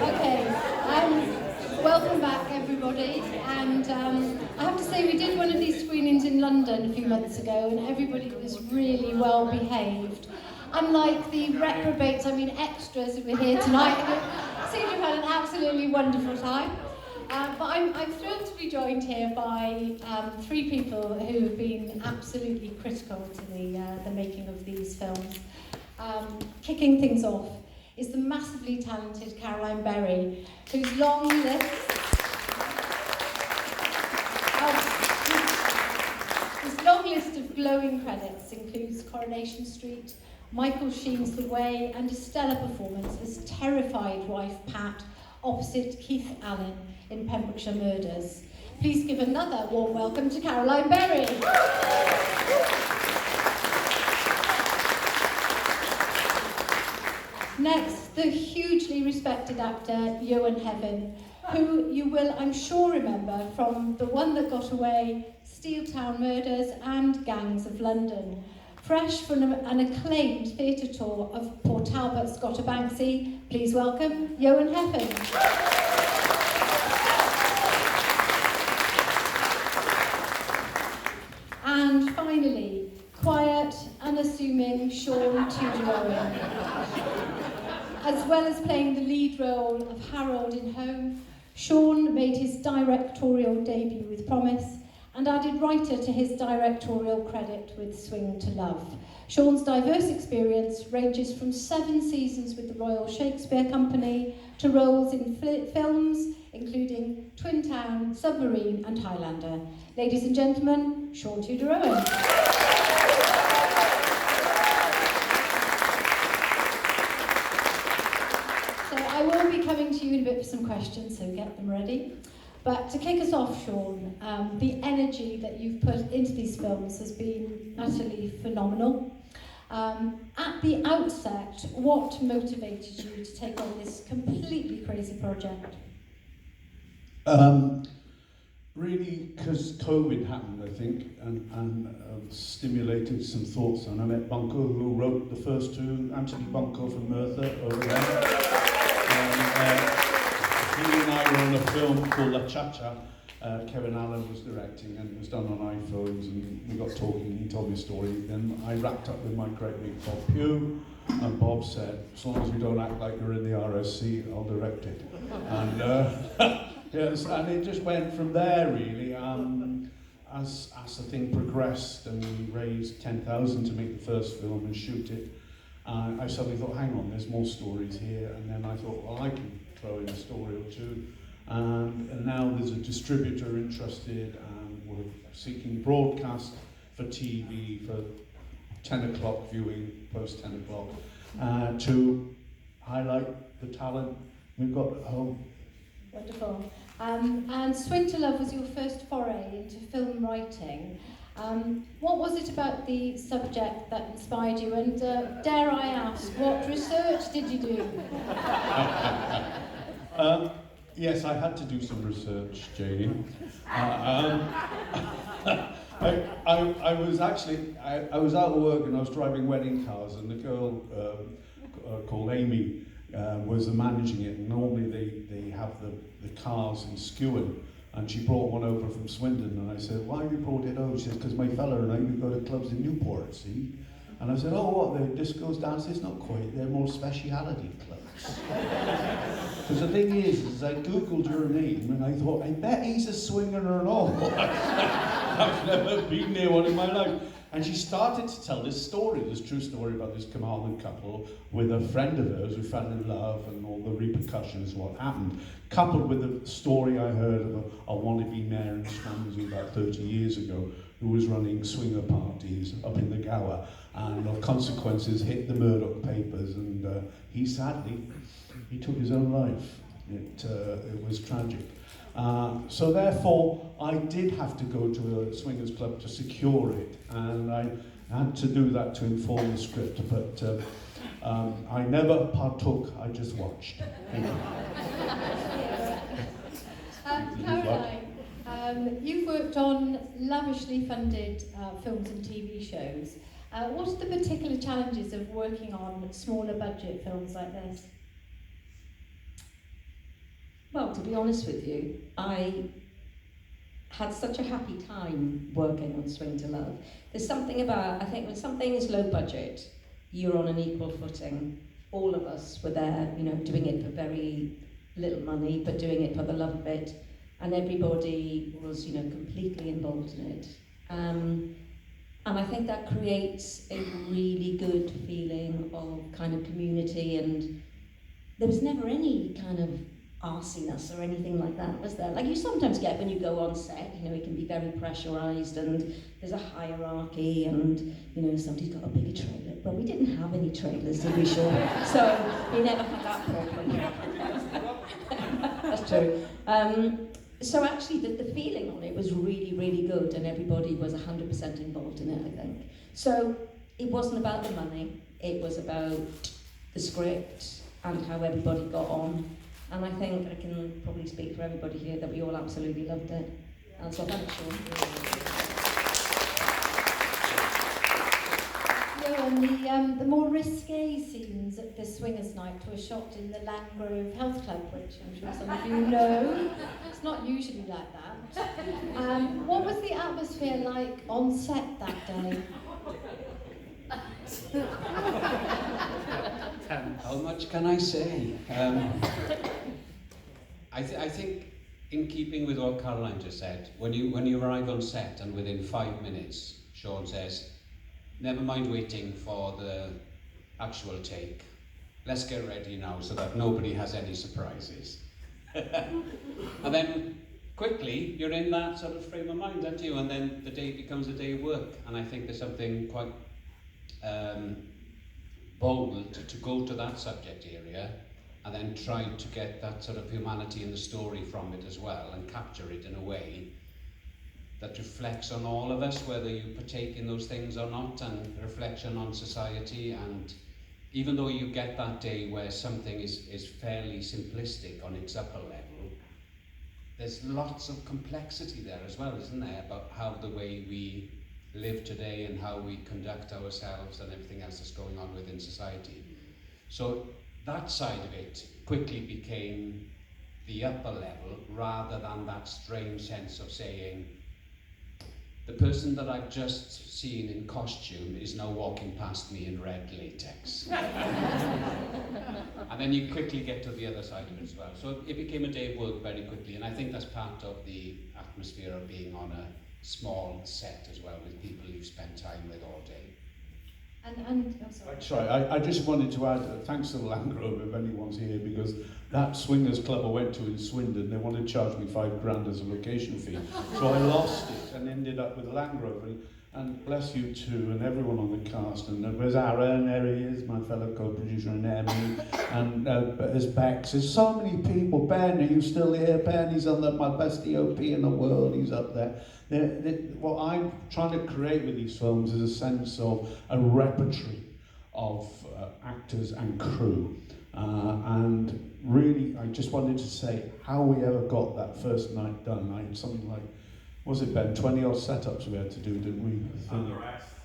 Okay, welcome back everybody, and I have to say we did one of these screenings in London a few months ago and everybody was really well behaved. Unlike the reprobates, extras who were here tonight, who seem to have had an absolutely wonderful time. But I'm thrilled to be joined here by three people who have been absolutely critical to the making of these films. Kicking things off is the massively talented Caroline Berry, whose long list of glowing credits includes Coronation Street, Michael Sheen's The Way, and a stellar performance as terrified wife Pat opposite Keith Allen in Pembrokeshire Murders. Please give another warm welcome to Caroline Berry. Next, the hugely respected actor Ewan Heaven, who you will, I'm sure, remember from The One That Got Away, Steel Town Murders and Gangs of London. Fresh from an acclaimed theatre tour of Port Talbot, Scottabanksy, please welcome Ewan Heaven. And finally, quiet, unassuming Sean Tudor-Owen. As well as playing the lead role of Harold in Home, Sean made his directorial debut with Promise and added writer to his directorial credit with Swing to Love. Sean's diverse experience ranges from 7 seasons with the Royal Shakespeare Company to roles in films including Twin Town, Submarine and Highlander. Ladies and gentlemen, Sean Tudor-Owen. I will be coming to you in a bit for some questions, so get them ready. But to kick us off, Sean, the energy that you've put into these films has been utterly phenomenal. At the outset, what motivated you to take on this completely crazy project? Really, because COVID happened, I think, and stimulated some thoughts. And I met Bunko, who wrote the first 2, Anthony Bunko from Merthyr over there. He and I were on a film called La Cha-Cha. Kevin Allen was directing, and it was done on iPhones, and we got talking, he told me a story. Then I wrapped up with my great mate Bob Pugh, and Bob said, as long as you don't act like you're in the RSC, I'll direct it. And yes, and it just went from there, really. As the thing progressed, and we raised 10,000 to make the first film and shoot it, I suddenly thought, hang on, there's more stories here. And then I thought, well, I can throw in a story or two. And now there's a distributor interested, and we're seeking broadcast for TV for 10 o'clock viewing, post 10 o'clock, to highlight the talent we've got at home. Wonderful. And Swing to Love was your first foray into film writing. What was it about the subject that inspired you? And dare I ask, what research did you do? Yes, I had to do some research, Janie. I was actually, I was out of work and I was driving wedding cars, and the girl called Amy was managing it, and normally they have the cars in Skewen, and she brought one over from Swindon, and I said, why have you brought it over? She said, because my fella and I, we go to clubs in Newport, see? And I said, oh, what, the discos, dances? Not quite, they're more speciality clubs. Because the thing is I Googled your name, and I thought, I bet he's a swinger and all. I've never been near one in my life. And she started to tell this story, this true story about this commandant couple with a friend of hers who fell in love, and all the repercussions of what happened, coupled with the story I heard of a wannabe mayor in Swansea about 30 years ago who was running swinger parties up in the Gower, and of consequences hit the Murdoch papers, and he took his own life. It was tragic. So therefore, I did have to go to a swingers club to secure it, and I had to do that to inform the script, but I never partook, I just watched. Thank you. Caroline, you've worked on lavishly funded films and TV shows. What are the particular challenges of working on smaller budget films like this? Well, to be honest with you, I had such a happy time working on Swing to Love. There's something about, I think when something is low budget, you're on an equal footing. All of us were there, you know, doing it for very little money, but doing it for the love of it. And everybody was, you know, completely involved in it. And I think that creates a really good feeling of kind of community, and there was never any kind of arsiness or anything like that, was there? Like you sometimes get when you go on set, you know, it can be very pressurised and there's a hierarchy and, you know, somebody's got a bigger trailer. Well, we didn't have any trailers, did we, Sean? So we never had that problem. That's true. So actually the feeling on it was really, really good, and everybody was 100% involved in it, I think. So it wasn't about the money, it was about the script and how everybody got on. And I think I can probably speak for everybody here that we all absolutely loved it. And so thanks, Sean. Yeah, and the more risque scenes at the Swingers' Night were shot in the Landgrove Health Club, which I'm sure some of you know. It's not usually like that. What was the atmosphere like on set that day? How much can I say? I think, in keeping with what Caroline just said, when you arrive on set and within 5 minutes, Sean says, never mind waiting for the actual take. Let's get ready now so that nobody has any surprises. And then quickly, you're in that sort of frame of mind, aren't you? And then the day becomes a day of work. And I think there's something quite bold to go to that subject area and then try to get that sort of humanity in the story from it as well, and capture it in a way that reflects on all of us, whether you partake in those things or not, and reflection on society. And even though you get that day where something is fairly simplistic on its upper level, there's lots of complexity there as well, isn't there, about how the way we live today and how we conduct ourselves and everything else that's going on within society. So that side of it quickly became the upper level, rather than that strange sense of saying, the person that I've just seen in costume is now walking past me in red latex. And then you quickly get to the other side of it as well. So it became a day of work very quickly, and I think that's part of the atmosphere of being on a small set as well, with people you've spent time with all day. I'm sorry. I just wanted to add, thanks to the Landgrove, if anyone's here, because that swingers club I went to in Swindon, they wanted to charge me £5,000 as a location fee. So I lost it and ended up with the Landgrove. And bless you too, and everyone on the cast. And there's Aaron, there he is, my fellow co-producer, and Emmy, and there's Bex. There's so many people. Ben, are you still here? Ben, he's on my best DOP in the world, he's up there. What I'm trying to create with these films is a sense of a repertory of actors and crew. And really, I just wanted to say how we ever got that first night done. I had something like, was it Ben, 20 odd setups we had to do, didn't we?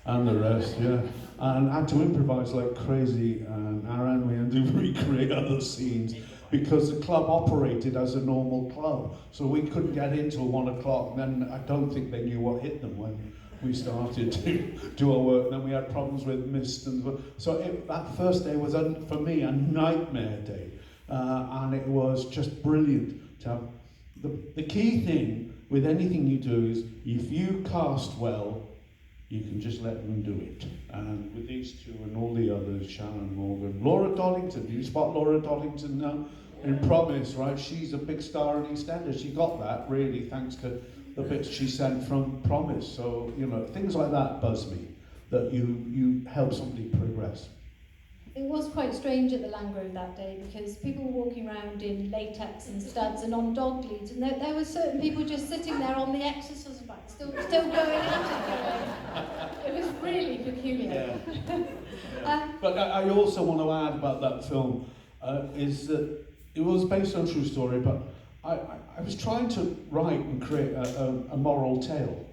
And the rest, yeah. And I had to improvise like crazy, and Aaron, we had to recreate other scenes because the club operated as a normal club. So we couldn't get in till 1 o'clock, and then I don't think they knew what hit them when we started to do our work. And then we had problems with mist, and so that first day was, for me, a nightmare day. And it was just brilliant to have. The key thing with anything you do is, if you cast well, you can just let them do it. And with these two and all the others, Shannon Morgan, Laura Dollington, do you spot Laura Dollington now? In Promise, right? She's a big star in EastEnders. She got that, really, thanks to the bits she sent from Promise. So, you know, things like that buzz me, that you help somebody progress. It was quite strange at the Landgrove that day, because people were walking around in latex and studs and on dog leads, and there were certain people just sitting there on the exercise bike, still going at it. It was really peculiar. Yeah. But I also want to add about that film, is that it was based on a true story, but I was trying to write and create a moral tale,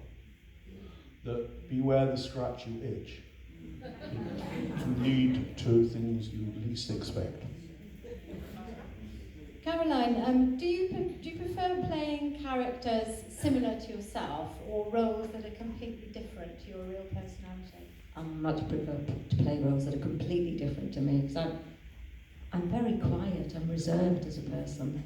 that beware the scratch you itch. Lead to things you least expect. Caroline, do you prefer playing characters similar to yourself or roles that are completely different to your real personality? I much prefer to play roles that are completely different to me, because I'm very quiet, I'm reserved as a person.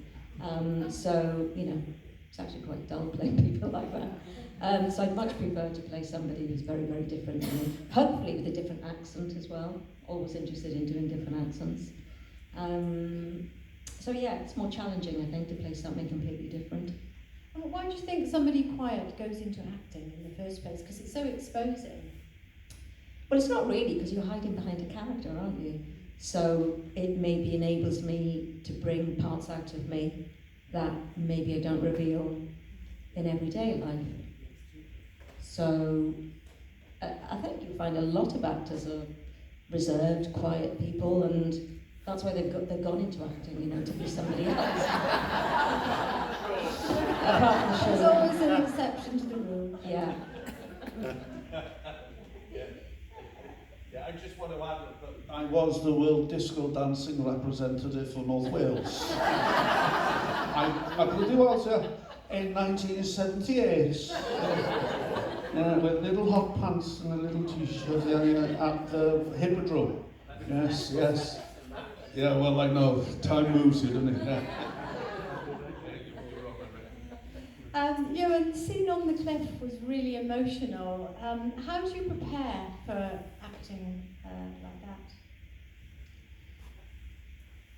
So, you know, it's actually quite dull playing people like that. So I'd much prefer to play somebody who's very, very different to me. Hopefully with a different accent as well. Always interested in doing different accents. So yeah, it's more challenging, I think, to play something completely different. And why do you think somebody quiet goes into acting in the first place? Because it's so exposing. Well, it's not really, because you're hiding behind a character, aren't you? So it maybe enables me to bring parts out of me that maybe I don't reveal in everyday life. So I think you find a lot of actors are reserved, quiet people, and that's why they've gone into acting, you know, to be somebody else. Apart from the show. There's always an exception to the rule. Yeah. Yeah, I just want to add that I was the World Disco Dancing representative for North Wales. I put the Welsh in 1978. With little hot pants and a little t-shirt at the Hippodrome. Yes, yes. Yeah, well, I know. Time moves you, doesn't it? Yeah. Ewan, the scene on the cliff was really emotional. How do you prepare for acting like that?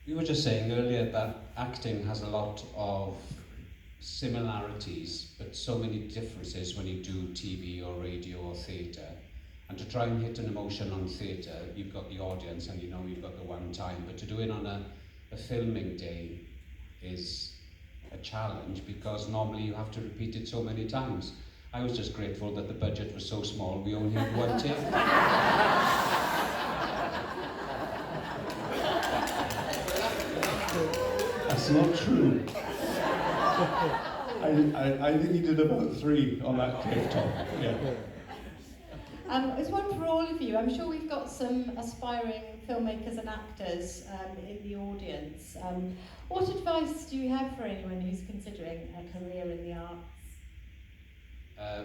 You were just saying earlier that acting has a lot of similarities, but so many differences when you do TV or radio or theatre. And to try and hit an emotion on theatre, you've got the audience and you know you've got the one time, but to do it on a filming day is a challenge, because normally you have to repeat it so many times. I was just grateful that the budget was so small, we only had one take. That's not true. I think he did about 3 on that cliff top. Yeah. It's one for all of you. I'm sure we've got some aspiring filmmakers and actors in the audience. What advice do you have for anyone who's considering a career in the arts?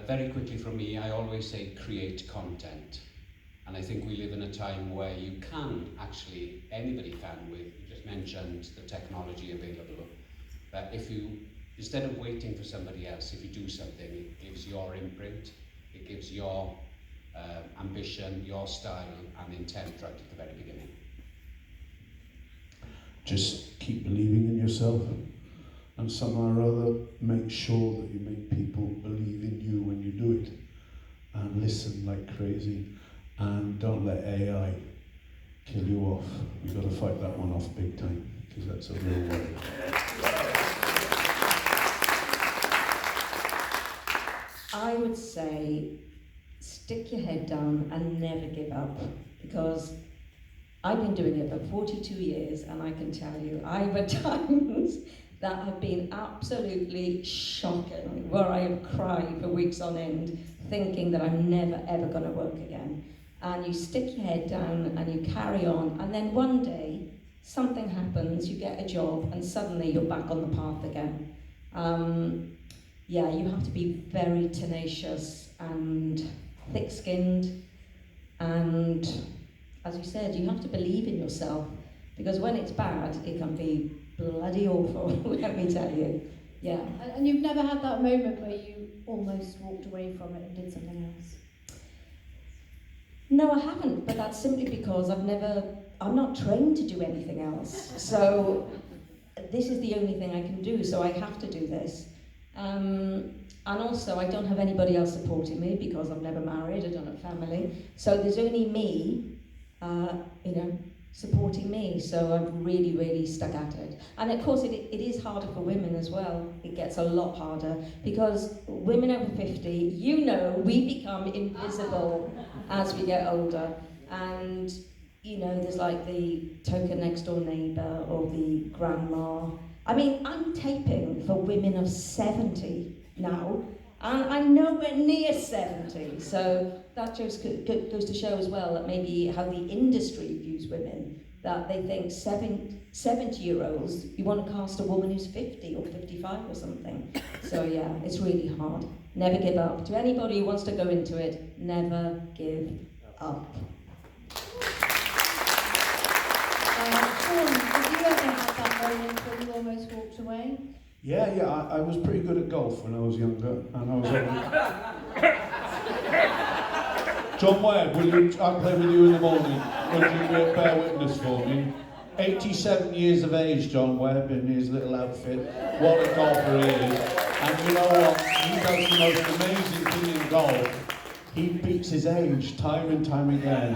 Very quickly from me, I always say create content. And I think we live in a time where you can actually, anybody can, you just mentioned the technology available, that if you, instead of waiting for somebody else, if you do something, it gives your imprint, it gives your ambition, your style and intent right at the very beginning. Just keep believing in yourself, and somehow or other make sure that you make people believe in you when you do it, and listen like crazy, and don't let AI kill you off. We've got to fight that one off big time, because that's a real worry. I would say stick your head down and never give up, because I've been doing it for 42 years and I can tell you I've had times that have been absolutely shocking, where I have cried for weeks on end thinking that I'm never ever going to work again. And you stick your head down and you carry on, and then one day something happens, you get a job and suddenly you're back on the path again. Yeah, you have to be very tenacious and thick-skinned, and as you said, you have to believe in yourself, because when it's bad, it can be bloody awful, let me tell you. Yeah. And you've never had that moment where you almost walked away from it and did something else? No, I haven't, but that's simply because I'm not trained to do anything else. So this is the only thing I can do, so I have to do this. And also, I don't have anybody else supporting me, because I'm never married, I don't have family. So there's only me, supporting me. So I've really, really stuck at it. And of course, it is harder for women as well. It gets a lot harder, because women over 50, we become invisible as we get older. And, there's like the token next door neighbour or the grandma. I mean, I'm taping for women of 70 now, and I'm nowhere near 70. So that just goes to show as well that maybe how the industry views women that they think 70-year-olds, you want to cast a woman who's 50 or 55 or something. So yeah, it's really hard. Never give up. To anybody who wants to go into it, never give up. Sean, have you ever had that moment where you almost walked away? Yeah, I was pretty good at golf when I was younger, and I was John Webb, I'll play with you in the morning. Would you bear witness for me? 87 years of age, John Webb, in his little outfit. What a golfer he is. And you know what? He does the most amazing thing in golf. He beats his age time and time again.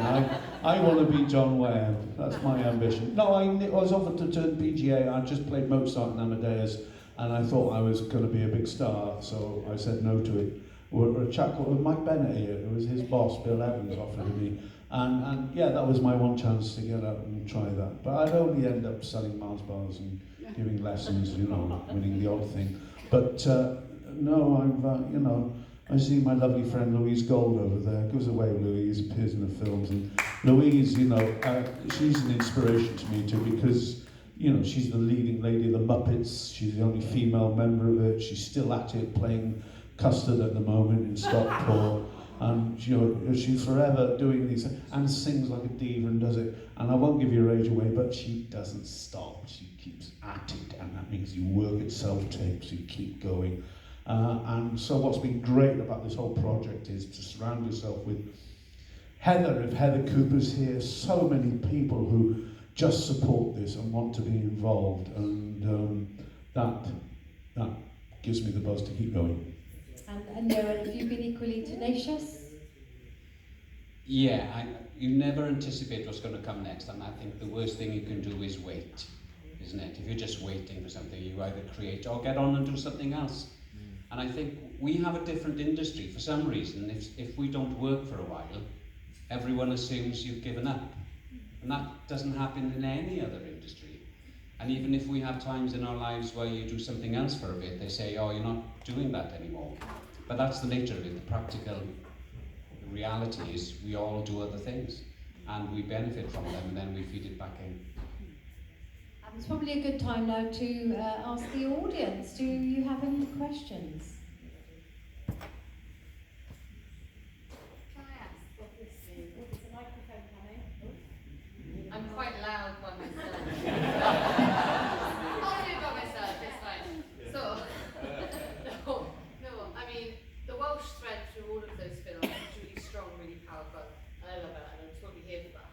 I want to be John Webb. That's my ambition. No, I was offered to turn PGA. I just played Mozart and Amadeus, and I thought I was going to be a big star, so I said no to it. A chap called Mike Bennett here, it was his boss, Bill Evans, offered it me. And yeah, that was my one chance to get out and try that. But I'd only end up selling Mars bars and giving lessons, you know, winning the odd thing. But no, I've, you know, I see my lovely friend Louise Gold over there. Goes away, Louise, appears in the films. And Louise, you know, she's an inspiration to me too, because, you know, she's the leading lady of the Muppets. She's the only female member of it. She's still at it, playing Custard at the moment in Stockport. And you know, she's forever doing these and sings like a diva and does it. And I won't give your age away, but she doesn't stop. She keeps at it, and that means you work at self-tapes, you keep going. And so what's been great about this whole project is to surround yourself with Heather. If Heather Cooper's here, so many people who just support this and want to be involved, and that gives me the buzz to keep going. And Noel, have you been equally tenacious? Yeah, you never anticipate what's going to come next, and I think the worst thing you can do is wait, isn't it? If you're just waiting for something, you either create or get on and do something else. And I think we have a different industry for some reason. If we don't work for a while, everyone assumes you've given up. And that doesn't happen in any other industry. And even if we have times in our lives where you do something else for a bit, they say, oh, you're not doing that anymore. But that's the nature of it. The practical reality is we all do other things, and we benefit from them, and then we feed it back in. And it's probably a good time now to ask the audience, do you have any questions? Can I ask, obviously, is the microphone coming? I'm quite loud by myself. I'll do it by myself, it's fine. So, no, I mean, the Welsh thread through all of those films is really strong, really powerful, and I love it, and I'm totally here for that.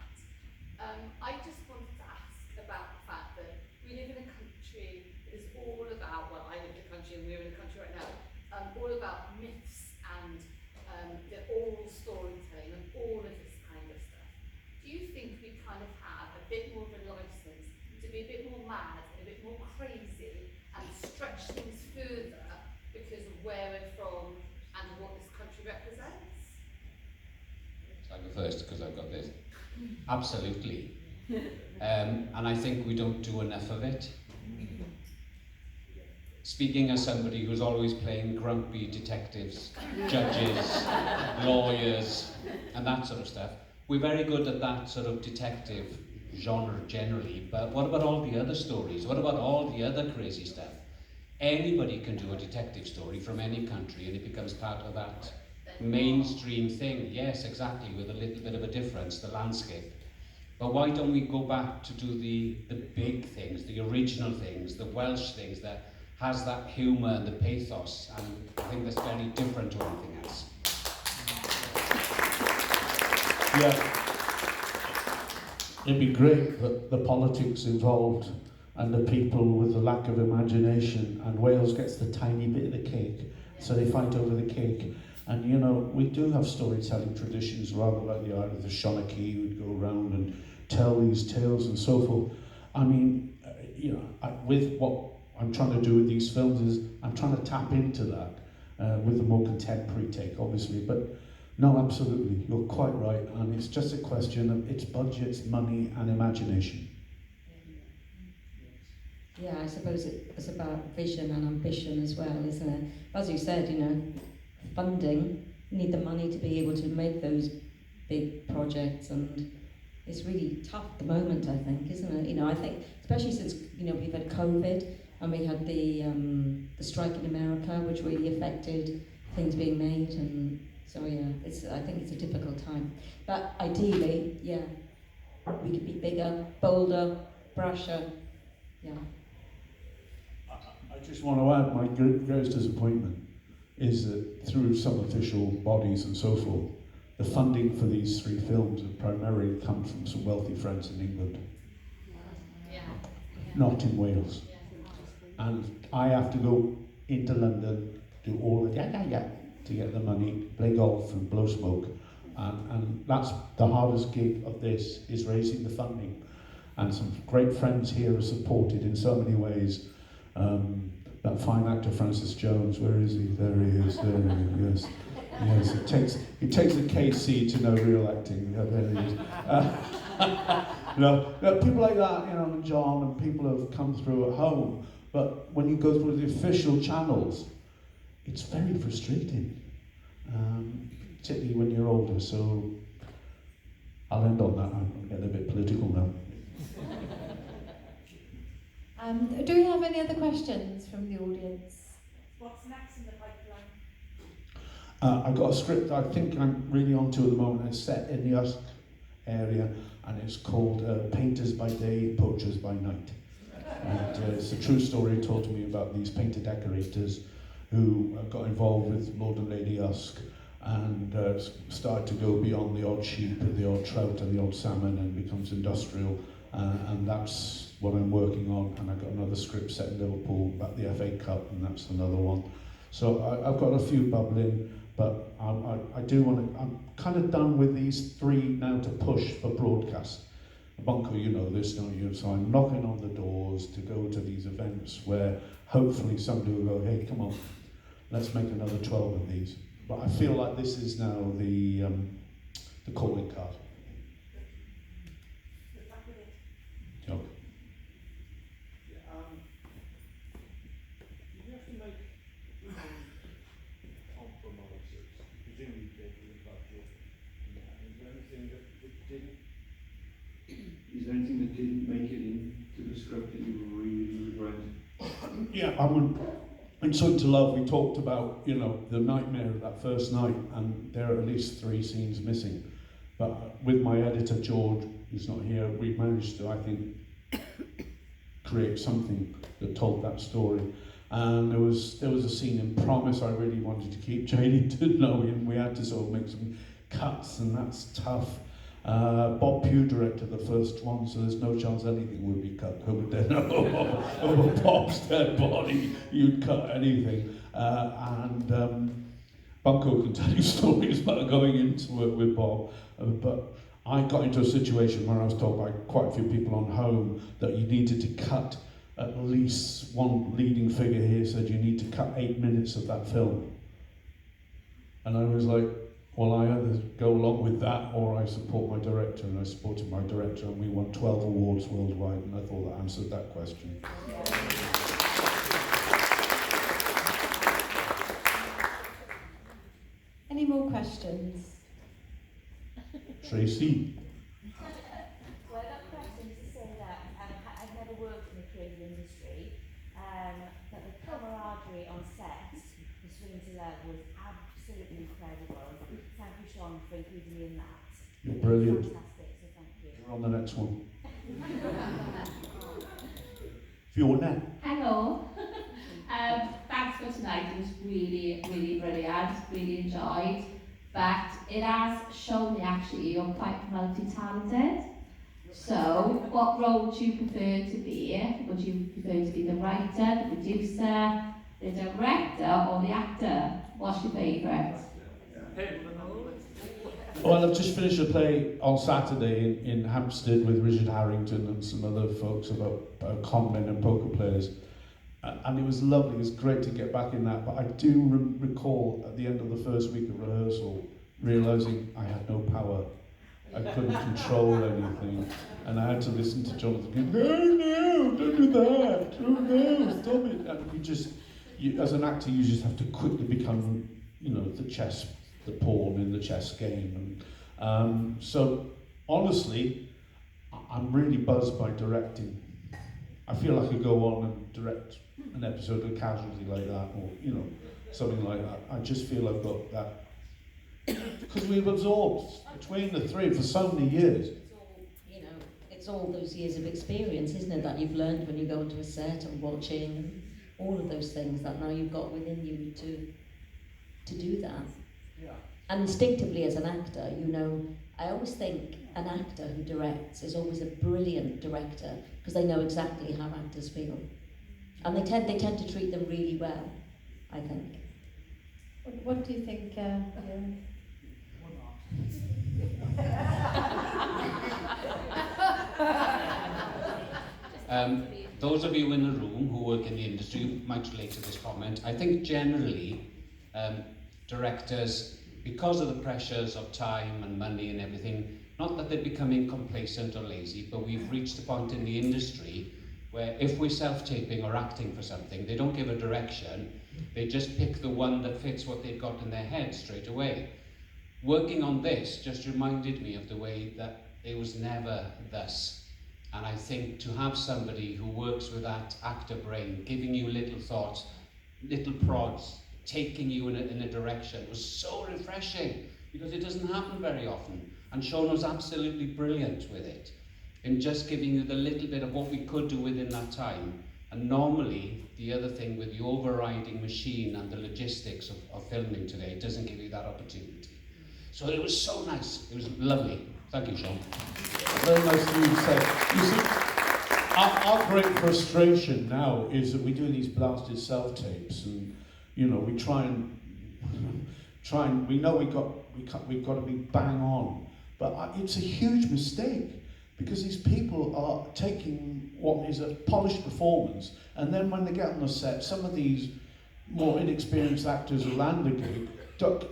I just wanted to ask about the fact that we live in a country that is all about, well, I live in a country and we're in a country right now, all about myths and the oral storytelling and all of this kind of stuff. Do you think we kind of have a bit more of a license to be a bit more mad, a bit more crazy, and stretch things further because of where we're from and what this country represents? So I'll go first because I've got this. Absolutely. And I think we don't do enough of it. Speaking as somebody who's always playing grumpy detectives, judges, lawyers, and that sort of stuff, we're very good at that sort of detective genre generally, but what about all the other stories? What about all the other crazy stuff? Anybody can do a detective story from any country, and it becomes part of that mainstream thing. Yes, exactly, with a little bit of a difference, the landscape. But why don't we go back to do the big things, the original things, the Welsh things that has that humour and the pathos, and I think that's very different to anything else. Yeah. It'd be great that the politics involved and the people with the lack of imagination, and Wales gets the tiny bit of the cake, so they fight over the cake. And you know, we do have storytelling traditions, rather like the art of the Shonachie, who'd go around and tell these tales and so forth. I mean, you know, with what I'm trying to do with these films is I'm trying to tap into that with a more contemporary take, obviously. But no, absolutely, you're quite right, and it's just a question of its budgets, money, and imagination. Yeah, I suppose it's about vision and ambition as well, isn't it? As you said, you know, funding, you need the money to be able to make those big projects, and it's really tough at the moment, I think, isn't it? You know, I think, especially since, you know, we've had COVID and we had the strike in America, which really affected things being made, and so yeah, I think it's a difficult time. But ideally, yeah, we could be bigger, bolder, brasher, yeah. I just want to add, my greatest disappointment is that through some official bodies and so forth, the funding for these 3 films have primarily come from some wealthy friends in England, not in Wales. And I have to go into London, do all the to get the money, play golf and blow smoke. And that's the hardest gig of this, is raising the funding. And some great friends here are supported in so many ways. That fine actor Francis Jones, where is he? There he is, there he is. Yes, it takes a KC to know real acting. Yeah, there he is. People like that, you know, and John, and people have come through at home. But when you go through the official channels, it's very frustrating, particularly when you're older. So I'll end on that. I'm getting a bit political now. Do we have any other questions from the audience? What's next in the pipeline? I've got a script I think I'm really onto at the moment. It's set in the Usk area, and it's called Painters by Day, Poachers by Night. And it's a true story told to me about these painter decorators who got involved with Lord and Lady Usk and started to go beyond the odd sheep and the odd trout and the odd salmon and becomes industrial. And that's what I'm working on. And I've got another script set in Liverpool about the FA Cup, and that's another one. So I've got a few bubbling, but I do want to, I'm kind of done with these 3 now to push for broadcast. Bunko, you know this, don't you? So I'm knocking on the doors to go to these events where hopefully somebody will go, hey, come on, let's make another 12 of these. But I feel like this is now the calling card. Joke. You have to make compromises, presumably taking the budget. Is there anything that didn't make it into the script that you really regret? Yeah, in Swing to Love, we talked about, you know, the nightmare of that first night, and there are at least 3 scenes missing. But with my editor, George, who's not here, we managed to, I think, create something that told that story. And there was a scene in Promise I really wanted to keep Janie to know, and we had to sort of make some cuts, and that's tough. Bob Pugh directed the first one, so there's no chance anything would be cut. Over Bob's dead body, you'd cut anything. Bunko can tell you stories about going into it with Bob, but I got into a situation where I was told by quite a few people on home that you needed to cut at least one leading figure here said you need to cut 8 minutes of that film. And I was like, well, I either go along with that or I support my director, and I supported my director, and we won 12 awards worldwide, and I thought that answered that question. Any more questions? Tracy? Well, I've got a question to say that I've never worked in the creative industry, but the camaraderie on set for Swing to Love was absolutely incredible. Thank you, Sean, for including me in that. You're brilliant. Fantastic, so thank you. You're on the next one. Fiona? Hello. Thanks for tonight. It was really, really brilliant. Really enjoyed. But it has shown me actually you're quite multi-talented. So, what role do you prefer to be? Would you prefer to be the writer, the producer, the director, or the actor? What's your favourite? Well, I've just finished a play on Saturday in Hampstead with Richard Harrington and some other folks about conmen and poker players. And it was lovely, it was great to get back in that, but I do recall at the end of the first week of rehearsal realising I had no power. I couldn't control anything, and I had to listen to Jonathan going, no, don't do that, oh no, stop it. And as an actor, you just have to quickly become, you know, the pawn in the chess game. And so honestly, I'm really buzzed by directing. I feel I could go on and direct an episode of Casualty like that, or something like that. I just feel I've got that because we've absorbed between the three for so many years. It's all those years of experience, isn't it, that you've learned when you go into a set and watching, and all of those things that now you've got within you to do that. Yeah. And instinctively as an actor, I always think an actor who directs is always a brilliant director because they know exactly how actors feel. And they tend to treat them really well, I think. What do you think, Those of you in the room who work in the industry might relate to this comment. I think generally directors, because of the pressures of time and money and everything, not that they're becoming complacent or lazy, but we've reached a point in the industry where if we're self-taping or acting for something, they don't give a direction, they just pick the one that fits what they've got in their head straight away. Working on this just reminded me of the way that it was never thus. And I think to have somebody who works with that actor brain, giving you little thoughts, little prods, taking you in a direction was so refreshing, because it doesn't happen very often. And Sean was absolutely brilliant with it, in just giving you the little bit of what we could do within that time. And normally, the other thing with the overriding machine and the logistics of filming today, it doesn't give you that opportunity. So it was so nice, it was lovely. Thank you, Sean. Very nice of you to say. You see, our great frustration now is that we do these blasted self-tapes, and we try and we know we've got to be bang on, but it's a huge mistake, because these people are taking what is a polished performance, and then when they get on the set, some of these more inexperienced actors who land the gig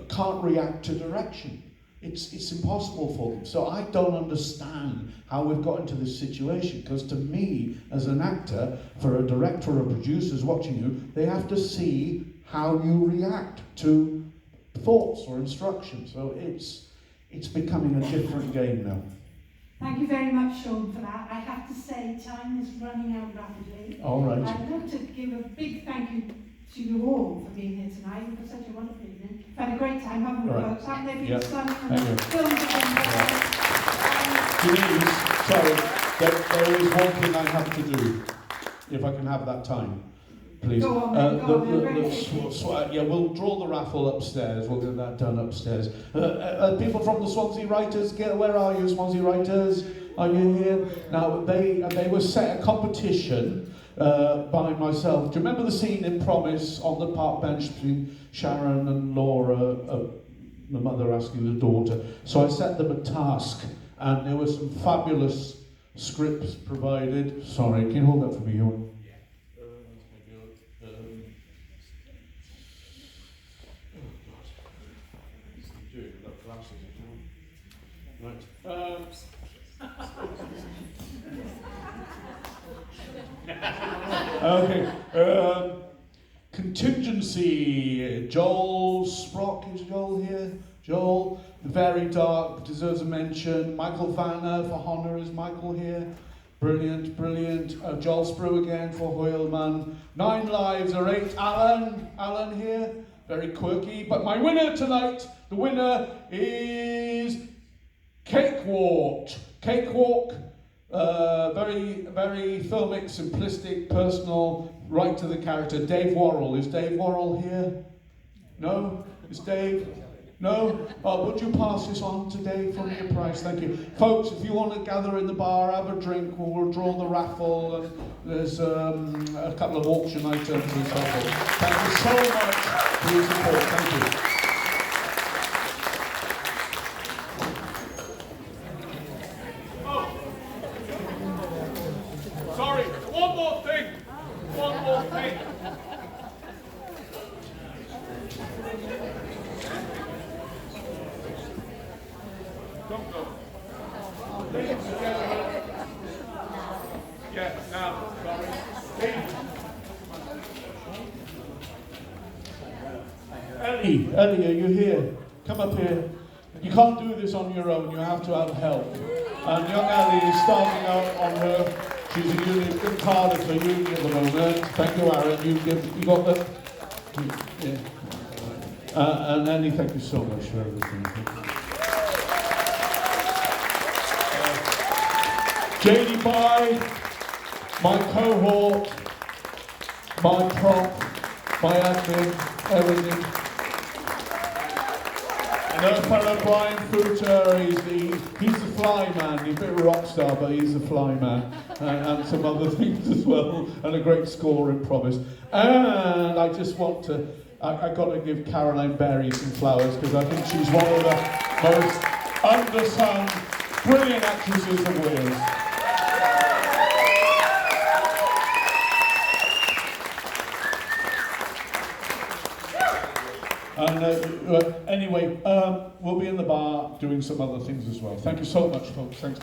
can't react to direction. It's impossible for them. So I don't understand how we've got into this situation, because to me, as an actor, for a director or producers watching you, they have to see how you react to thoughts or instructions. So it's becoming a different game now. Thank you very much, Sean, for that. I have to say, time is running out rapidly. All right. I'd love to give a big thank you to you all for being here tonight and for such a wonderful evening. We've had a great time, haven't we, folks? Haven't they been stunning? Films Denise, sorry, there is one thing I have to do, if I can have that time, please. Go on, we'll draw the raffle upstairs. We'll get that done upstairs. People from the Swansea Writers, where are you, Swansea Writers? Are you here? Now, they were set a competition by myself. Do you remember the scene in Promise on the park bench between Sharon and Laura, the mother asking the daughter? So I set them a task, and there were some fabulous scripts provided. Sorry, can you hold that for me, Ewan? Okay. Contingency. Joel Sprock, is Joel here? Joel, very dark, deserves a mention. Michael Vanner for Honor, is Michael here? Brilliant, brilliant. Joel Sprue again for Hoyleman. 9 lives are 8. Alan here, very quirky. But my winner tonight, the winner is Cakewalk. Cakewalk, very, very filmic, simplistic, personal, right to the character. Dave Worrell. Is Dave Worrell here? No? Is Dave? No? Would you pass this on to Dave for me a prize? Thank you. Folks, if you want to gather in the bar, have a drink, we'll draw the raffle, and there's a couple of auction items and so forth. Thank you so much for your support. Thank you. Sorry, one more thing. Don't go. Ladies and gentlemen. Yeah, now, sorry. Ellie, are you here? Come up here. You can't do this on your own, you have to have help. And young Ellie is starting out on her, she's a union, in Cardiff, a union at the moment. Thank you, Aaron, you got that? Yeah. And Ellie, thank you so much for everything. JD Bye, my cohort, my prop, my admin, everything. And our fellow Brian Fruiter, he's the fly man, he's a bit of a rock star, but he's the fly man. And some other things as well, and a great score in promise. And I just want to, I got to give Caroline Berry some flowers, because I think she's one of the most undersung, brilliant actresses of Wales. And anyway, we'll be in the bar doing some other things as well. Thank you so much, folks. Thanks.